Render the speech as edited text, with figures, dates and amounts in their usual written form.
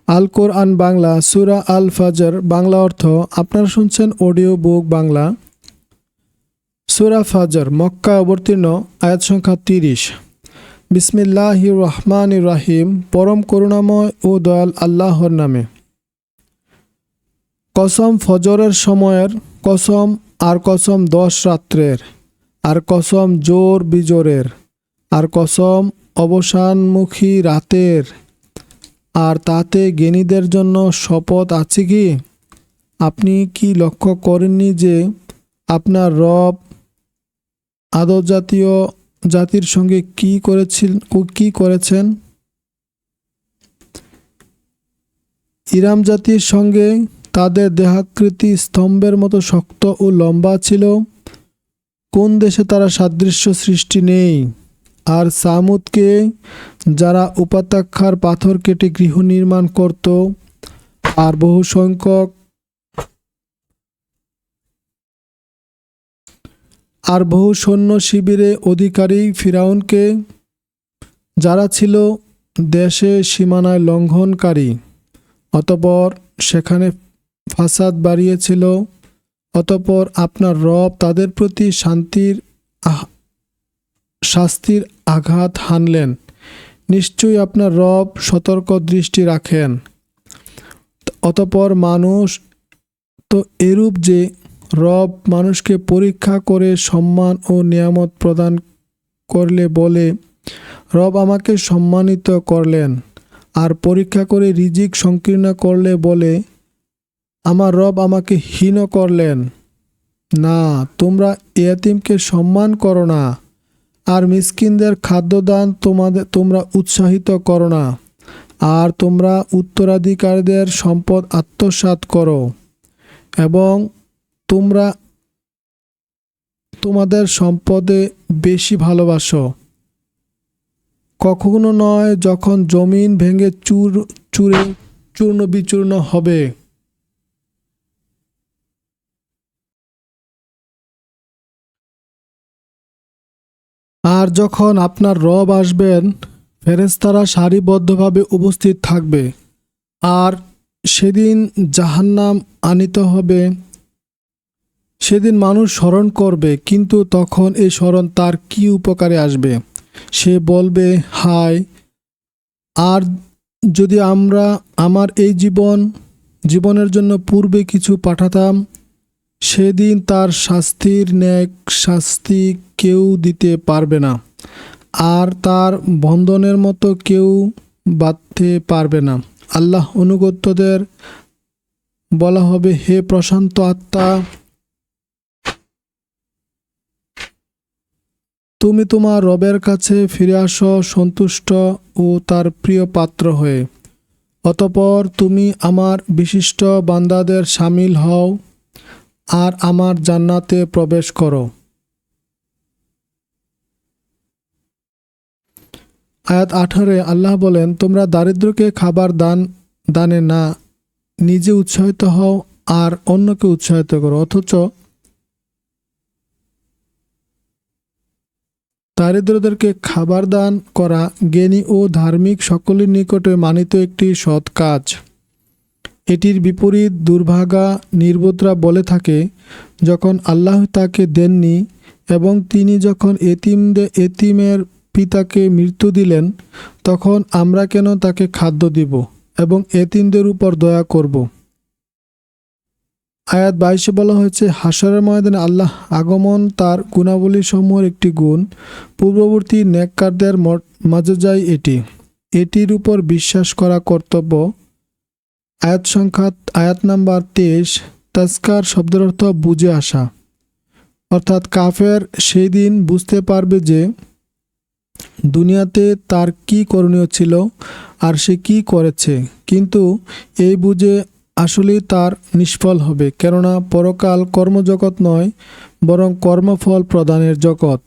আল কোরআন বাংলা সূরা আল ফাজর বাংলা অর্থ। আপনারা শুনছেন অডিও বুক বাংলা। সূরা ফাজর মক্কা অবতীর্ণ, আয়াত সংখ্যা 30। বিসমিল্লাহির রহমানির রহিম। পরম করুণাময় ও দয়াল আল্লাহর নামে। কসম ফজরের সময়ের, কসম আর কসম 10 রাত্রের, আর কসম জোর বিজোরের, আর কসম অবসানমুখী রাতের, আর তাতে জ্ঞানীদের জন্য শপথ আছে কি? আপনি কি লক্ষ্য করেননি যে আপনার রব আদম জাতির সঙ্গে কি করেছেন? ইরাম জাতির সঙ্গে তাদের দেহাকৃতি স্তম্ভের মতো শক্ত ও লম্বা ছিল। কোন দেশে তারা সাদৃশ্য সৃষ্টি নেই। আর সামুদকে, যারা উপত্যকার পাথর কেটে গৃহ নির্মাণ করত, আর বহু সৈন্য শিবিরে অধিকারী ফিরাউনকে, যারা ছিল দেশে সীমানায় লঙ্ঘনকারী, অতঃপর সেখানে ফাসাদ বাড়িয়েছিল। অতঃপর আপনার রব তাদের প্রতি শাস্তির আঘাত হানলেন। নিশ্চয়ই আপনার রব সতর্ক দৃষ্টি রাখেন। অতঃপর মানুষ তো এরূপ যে রব মানুষকে পরীক্ষা করে সম্মান ও নিয়ামত প্রদান করলে বলে, রব আমাকে সম্মানিত করলেন, আর পরীক্ষা করে রিজিক সংকীর্ণ করলে বলে, আমার রব আমাকে হীন করলেন। না, তোমরা ইয়তীমকে সম্মান করো না, আর মিসকিনদের খাদ্যদান তোমরা উৎসাহিত করো না, আর তোমরা উত্তরাধিকারীদের সম্পদ আত্মসাৎ করো, এবং তোমরা তোমাদের সম্পদে বেশি ভালোবাসো। কখনো নয় যখন জমিন ভেঙে চূর্ণ বিচূর্ণ হবে, আর যখন আপনার রব আসবেন, ফেরেশতারা সারিবদ্ধভাবে উপস্থিত থাকবে, আর সেদিন জাহান্নাম আনীত হবে। সেদিন মানুষ স্মরণ করবে, কিন্তু তখন এই স্মরণ তার কি উপকারে আসবে? সে বলবে, হায়, আর যদি আমার এই জীবনের জন্য পূর্বে কিছু পাঠাতাম। সেদিন তার শাস্তির ন্যায় শাস্তি কেউ দিতে পারবে না, আর তার বন্ধনের মতো কেউ বাঁধতে পারবে না। আল্লাহ অনুগতদের বলা হবে, হে প্রশান্ত আত্মা, তুমি তোমার রবের কাছে ফিরে আসো সন্তুষ্ট ও তার প্রিয় পাত্র হয়ে। অতঃপর তুমি আমার বিশিষ্ট বান্দাদের শামিল হও, আর আমার জান্নাতে প্রবেশ করো। আয়াত 18 আল্লাহ বলেন, তোমরা দারিদ্রকে খাবার দানে না নিজে উৎসাহিত হও, আর অন্যকে উৎসাহিত করো। অথচ দারিদ্রদেরকে খাবার দান করা জ্ঞানী ও ধার্মিক সকলের নিকটে মানিত একটি সৎ কাজ। এটির বিপরীত দুর্ভাগা নির্বোধরা বলে থাকে, যখন আল্লাহ তাকে দেননি এবং তিনি যখন এতিমের পিতাকে মৃত্যু দিলেন, তখন আমরা কেন তাকে খাদ্য দিব এবং এতিমদের উপর দয়া করব? আয়াত 22 বলা হয়েছে, হাশরের ময়দানে আল্লাহ আগমন তার গুণাবলী সমূহের একটি গুণ। পূর্ববর্তী নেককারদের মাঝে যায় এটির উপর বিশ্বাস করা কর্তব্য। আয়াত নাম্বার 23। তাজকার শব্দের অর্থ বুঝে আসা, অর্থাৎ কাফের সেই দিন বুঝতে পারবে যে দুনিয়াতে তার কি করণীয় ছিল আর সে কি করেছে, কিন্তু এই বুঝে আসলেই তার নিষ্ফল হবে, কেননা পরকাল কর্মজগৎ নয়, বরং কর্মফল প্রদানের জগৎ।